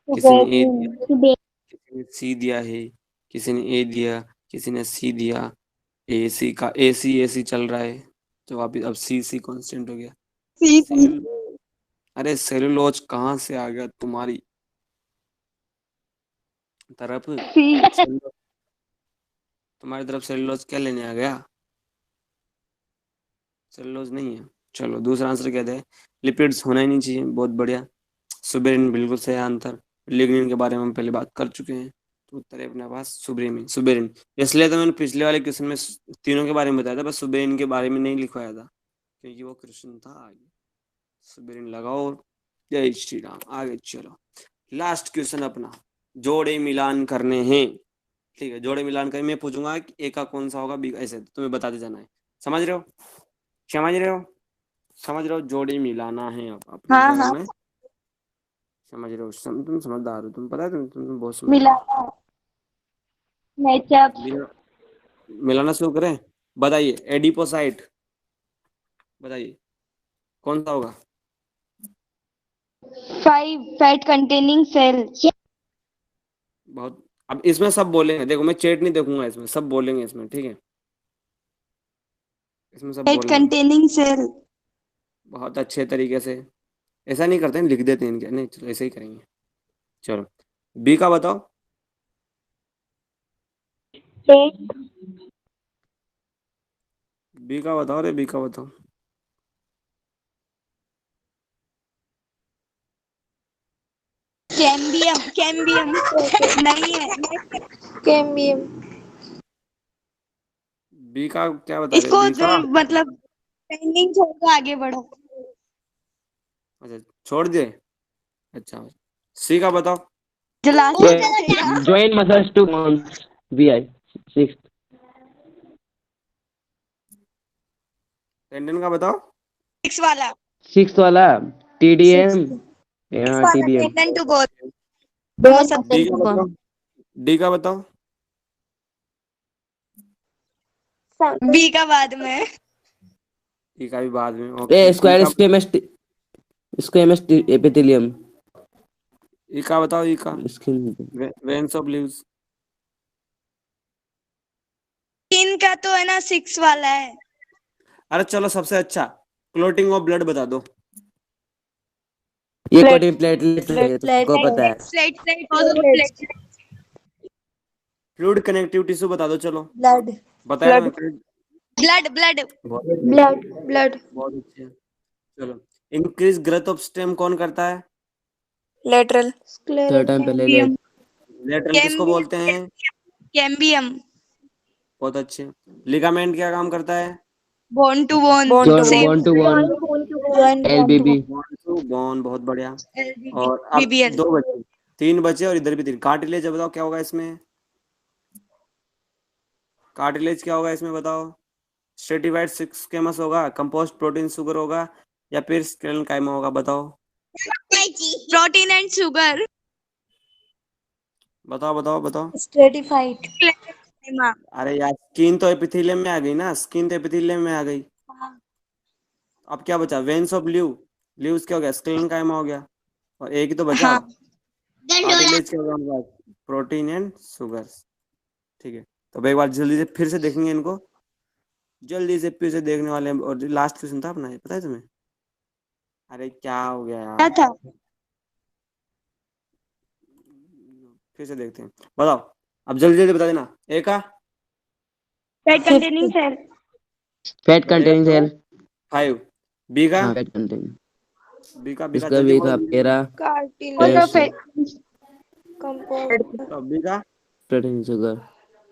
किसी ने ए दिया, किसी ने सी दिया है, किसी ने ए दिया, किसी ने सी दिया। एसी का एसी एसी चल रहा है। तो वापिस अब सी सी कांस्टेंट हो गया। सेलुल अरे सेलुलोज कहाँ से आ गया तुम्हारी तरफ? सेलुलो तुम्हारी तरफ सेलुलोज क्या लेने आ गया? सेलुलोज नहीं है। चलो दूसरा आंसर क्या है? लिपिड्स होना ही नहीं चाहिए, बहुत बढ़िया। सुबेरिन बिल्कुल सही आंसर। लिग्निन के बारे में हम पहले बात कर चुके हैं, तो उत्तर है अपने पास सुब्रेमिन सुबेरिन। इसलिए तो मैंने पिछले वाले क्वेश्चन में तीनों के बारे में बताया था, बस सुबेरिन के बारे में नहीं लिखवाया था, क्योंकि वो क्वेश्चन था आगे। सुबेरिन लगाओ। जय श्री राम। आगे चलो। लास्ट क्वेश्चन अपना, जोड़े मिलान करने हैं। ठीक है, जोड़े मिलान कर मैं पूछूंगा कि ए का कौन सा होगा, बी का, ऐसे तुम्हें बताते जाना है। समझ रहे हो? समझ रहे हो? समझ रहे हो? जोड़े मिलाना है अब अपने हाँ को हाँ हमें। समझ रहे हो? तुम समझदार हो, तुम पता है, तुम बहुत मिला समझदार नेचप हो। मिलाना शुरू करें। बताइए एडिपोसाइट, बताइए कौन सा होगा? 5 फैट कंटेनिंग सेल बहुत। अब इसमें सब बोलेंगे, देखो मैं चेट नहीं देखूंगा, इसमें सब बोलेंगे इसमें, ठीक है? इसमें सब फैट बोलेंगे कंटेनिंग सेल बहुत अच्छे तरीके से। ऐसा नहीं करते हैं, लिख देते हैं इनके, नहीं चलो ऐसे ही करेंगे। चलो बी का बताओ। एक बी का बताओ रे, बी का बताओ। कैम्बियम कैम्बियम नहीं है कैम्बियम बी का क्या बता रहे हो? इसको बी का मतलब ट्रेंडिंग छोड़ के आगे बढ़ो अच्छा छोड़ दिए। अच्छा सी का बताओ। जो last Join muscles to bones. VI. Sixth. Tendon का बताओ। 6 वाला Sixth वाला TDM. सिक्स Yeah, वाला TDM. टेंडन टू बोन दोनों सब डी का बताओ। डी का बताओ। बी का बाद में डी का भी बाद में, ओके। ए ई square का squamous epithelium. ई का बताओ। ई का Skin. Veins of leaves. तीन का तो है ना 6 वाला है अरे चलो सबसे अच्छा, क्लोटिंग ऑफ ब्लड बता दो। ये कोटिंग प्लेटलेट है, तुमको पता है। प्लेट फ्लूइड कनेक्टिव टिश्यू बता दो चलो। ब्लड बताया ना ब्लड ब्लड बहुत ब्लड बहुत अच्छे हैं। चलो इंक्रीज ग्रोथ ऑफ स्टेम कौन करता है? लेटरल थोड़ा टाइम पहले ले लेटरल किसको बोलते हैं? कैम्बियम बहुत अच्छे। लिगामेंट क्या काम करता है? Bone to bone join same bone to bone. LBB. Bond to bond, बहुत बढ़िया। और अब बीबीएल दो बचे, तीन बचे और इधर भी तीन। कार्टिलेज बताओ क्या होगा इसमें? कार्टिलेज क्या होगा इसमें बताओ? स्ट्रेटिफाइड स्क्वेमस होगा, कंपोस्ट प्रोटीन शुगर होगा, या फिर स्केलन काइमा होगा? बताओ प्रोटीन एंड शुगर बताओ बताओ बताओ। स्ट्रेटिफाइड अरे यार स्किन तो एपिथेलियम में आ गई ना, स्किन तो एपिथेलियम में आ गई। अब क्या बचा? Veins of ल्यू। ल्यूस क्या हो गया? स्केलन काइमा हो गया। और एक ही तो बचा। हाँ कार्टिलेज क्या होगा हमारे पास? Protein and sugar. ठीक है, तो अब एक बार जल्दी से फिर से देखेंगे इनको, जल्दी से फिर से देखने वाले हैं। और लास्ट क्वेश्चन था अपना, ये पता है तुम्हें? अरे क्या हो गया क्या यार? था फिर से देखते हैं, बताओ। अब जल्दी जल्दी बता देना। ए का fat containing cell Fat containing cell. 5। B का हाँ, fat containing. बी का इसका जल्दी भी बोलो। का पेरा कार्टिलेज टेस्ट कंपाउंड बी का protein sugar.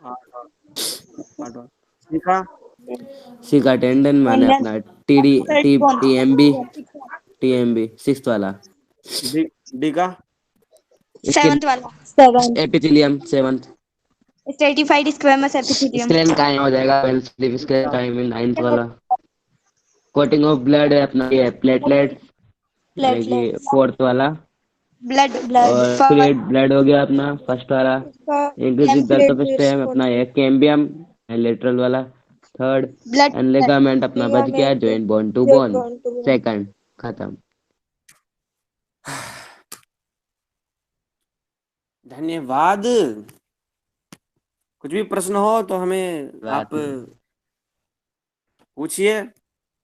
Part one. C का सी का टेंडन माने अपना TMB सिक्स्थ वाला. डी डी का स्किन सेवंथ वाला seven epithelium seventh. Stratified squamous epithelium screen का हो जाएगा स्क्रीन टाइम में नाइन्थ वाला. कोटिंग ऑफ ब्लड है अपना ये प्लेटलेट यानी कि प्लेटलेट्स फोर्थ वाला. ब्लड और फ्लूइड ब्लड हो गया अपना फर्स्ट वाला. इंक्रीज डेल्टा स्टेम अपना ये कैम्बियम लेटरल वाला. थर्ड ब्लड एंड लिगामेंट अपना बच गया, ligament joint bone to joint bone. Bone to bone. Second खत्म। धन्यवाद। कुछ भी प्रश्न हो तो हमें आप बात नहीं। पूछिए,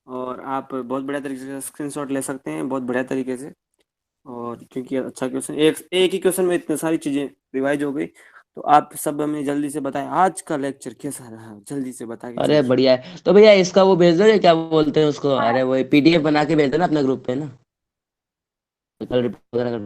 और आप बहुत बढ़िया तरीके से स्क्रीनशॉट ले सकते हैं, बहुत बढ़िया तरीके से। और क्योंकि अच्छा क्वेश्चन, एक एक ही क्वेश्चन में इतने सारी चीजें रिवाइज हो गई, तो आप सब हमें जल्दी से बताएं आज का लेक्चर कैसा रहा, जल्दी से बता के अरे जाइए। बढ़िया है। तो भैया इसका वो भेज दो, ये क्या बोलते हैं उसको, अरे वो पीडीएफ बना के भेज देना अपने ग्रुप पे ना, कल रिपोर्ट वगैरह कर